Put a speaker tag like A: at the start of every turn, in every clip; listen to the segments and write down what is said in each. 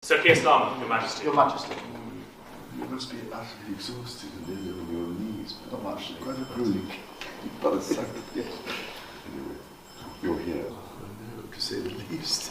A: Sir Keir Starmer, Your Majesty.
B: Your Majesty.
C: You must be utterly exhausted and nearly on your knees. But not much. Quite a grueling. But it's so yes. Anyway, you're here. I know, to say the least.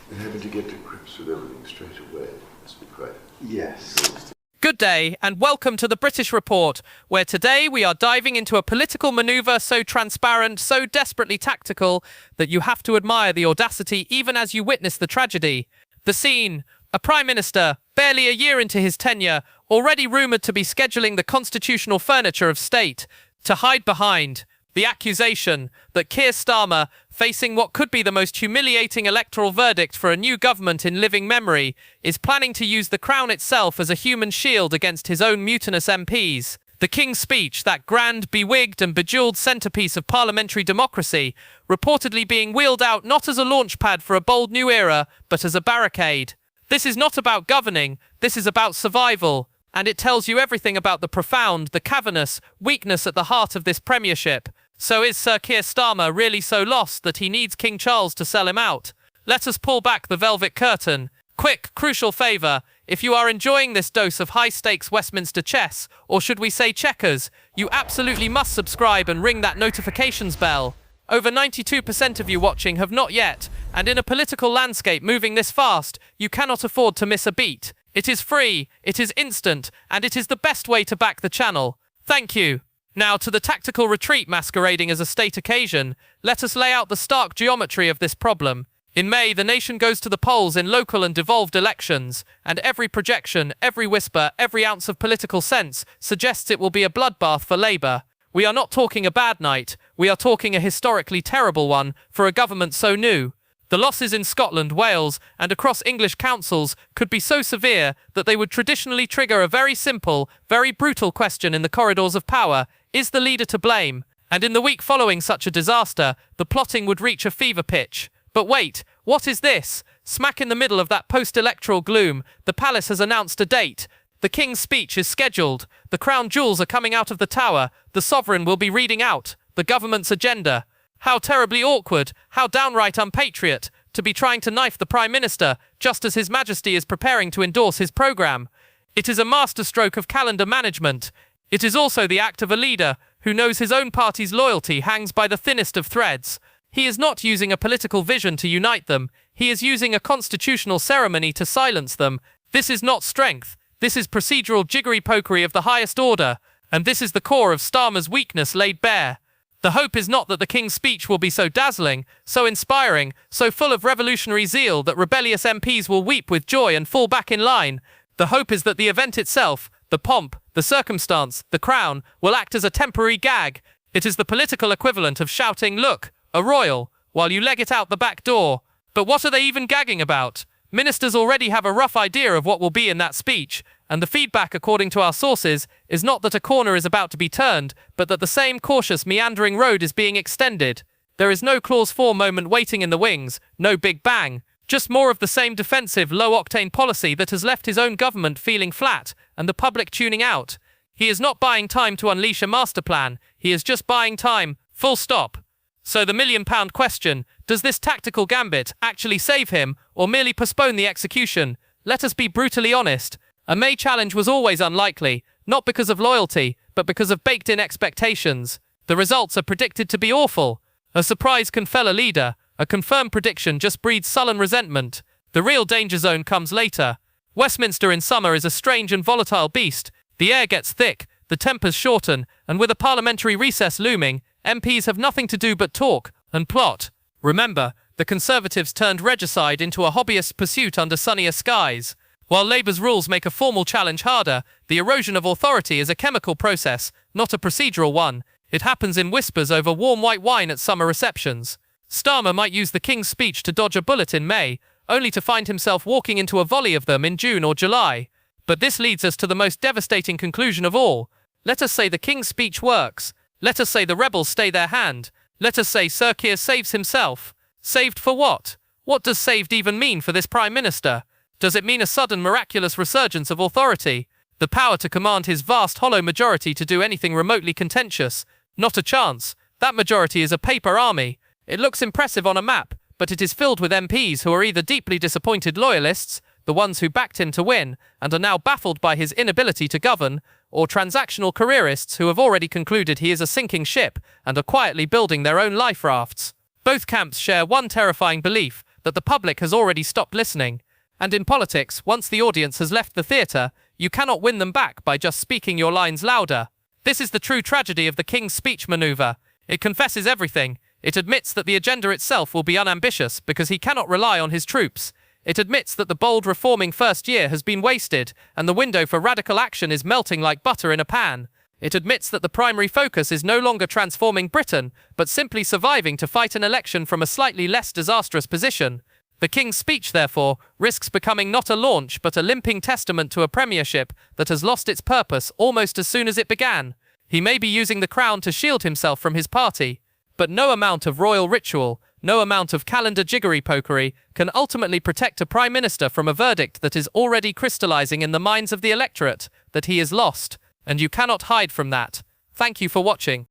C: And having to get to grips with everything straight away must be quite. Yes.
D: Good day and welcome to the British Report, where today we are diving into a political manoeuvre so transparent, so desperately tactical, that you have to admire the audacity even as you witness the tragedy. The scene: a Prime Minister, barely a year into his tenure, already rumoured to be scheduling the constitutional furniture of state, to hide behind the accusation that Keir Starmer, facing what could be the most humiliating electoral verdict for a new government in living memory, is planning to use the Crown itself as a human shield against his own mutinous MPs. The King's Speech, that grand, bewigged and bejewelled centrepiece of parliamentary democracy, reportedly being wheeled out not as a launchpad for a bold new era, but as a barricade. This is not about governing, this is about survival, and it tells you everything about the profound, the cavernous weakness at the heart of this premiership. So is Sir Keir Starmer really so lost that he needs King Charles to sell him out? Let us pull back the velvet curtain. Quick, crucial favour: if you are enjoying this dose of high-stakes Westminster chess, or should we say checkers, you absolutely must subscribe and ring that notifications bell. Over 92% of you watching have not yet, and in a political landscape moving this fast, you cannot afford to miss a beat. It is free, it is instant, and it is the best way to back the channel. Thank you. Now to the tactical retreat masquerading as a state occasion, let us lay out the stark geometry of this problem. In May, the nation goes to the polls in local and devolved elections, and every projection, every whisper, every ounce of political sense suggests it will be a bloodbath for Labour. We are not talking a bad night, we are talking a historically terrible one for a government so new. The losses in Scotland, Wales, and across English councils could be so severe that they would traditionally trigger a very simple, very brutal question in the corridors of power: is the leader to blame? And in the week following such a disaster, the plotting would reach a fever pitch. But wait, what is this? Smack in the middle of that post-electoral gloom, the palace has announced a date. The King's Speech is scheduled. The crown jewels are coming out of the tower. The sovereign will be reading out the government's agenda. How terribly awkward, how downright unpatriot, to be trying to knife the Prime Minister just as His Majesty is preparing to endorse his programme. It is a masterstroke of calendar management. It is also the act of a leader who knows his own party's loyalty hangs by the thinnest of threads. He is not using a political vision to unite them, he is using a constitutional ceremony to silence them. This is not strength, this is procedural jiggery-pokery of the highest order, and this is the core of Starmer's weakness laid bare. The hope is not that the King's Speech will be so dazzling, so inspiring, so full of revolutionary zeal that rebellious MPs will weep with joy and fall back in line. The hope is that the event itself, the pomp, the circumstance, the crown, will act as a temporary gag. It is the political equivalent of shouting, "Look, a royal," while you leg it out the back door. But what are they even gagging about? Ministers already have a rough idea of what will be in that speech, and the feedback, according to our sources, is not that a corner is about to be turned, but that the same cautious, meandering road is being extended. There is no Clause 4 moment waiting in the wings, no big bang, just more of the same defensive, low-octane policy that has left his own government feeling flat and the public tuning out. He is not buying time to unleash a master plan, he is just buying time, full stop. So the million-pound question: does this tactical gambit actually save him, or merely postpone the execution? Let us be brutally honest. A May challenge was always unlikely, not because of loyalty, but because of baked-in expectations. The results are predicted to be awful. A surprise can fell a leader. A confirmed prediction just breeds sullen resentment. The real danger zone comes later. Westminster in summer is a strange and volatile beast. The air gets thick, the tempers shorten, and with a parliamentary recess looming, MPs have nothing to do but talk and plot. Remember, the Conservatives turned regicide into a hobbyist pursuit under sunnier skies. While Labour's rules make a formal challenge harder, the erosion of authority is a chemical process, not a procedural one. It happens in whispers over warm white wine at summer receptions. Starmer might use the King's Speech to dodge a bullet in May, only to find himself walking into a volley of them in June or July. But this leads us to the most devastating conclusion of all. Let us say the King's Speech works. Let us say the rebels stay their hand. Let us say Sir Keir saves himself. Saved for what? What does saved even mean for this Prime Minister? Does it mean a sudden miraculous resurgence of authority? The power to command his vast hollow majority to do anything remotely contentious? Not a chance. That majority is a paper army. It looks impressive on a map, but it is filled with MPs who are either deeply disappointed loyalists, the ones who backed him to win and are now baffled by his inability to govern, or transactional careerists who have already concluded he is a sinking ship and are quietly building their own life rafts. Both camps share one terrifying belief, that the public has already stopped listening. And in politics, once the audience has left the theatre, you cannot win them back by just speaking your lines louder. This is the true tragedy of the King's Speech manoeuvre. It confesses everything. It admits that the agenda itself will be unambitious because he cannot rely on his troops. It admits that the bold reforming first year has been wasted and the window for radical action is melting like butter in a pan. It admits that the primary focus is no longer transforming Britain, but simply surviving to fight an election from a slightly less disastrous position. The King's Speech, therefore, risks becoming not a launch but a limping testament to a premiership that has lost its purpose almost as soon as it began. He may be using the crown to shield himself from his party, but no amount of royal ritual, no amount of calendar jiggery-pokery can ultimately protect a prime minister from a verdict that is already crystallizing in the minds of the electorate, that he is lost, and you cannot hide from that. Thank you for watching.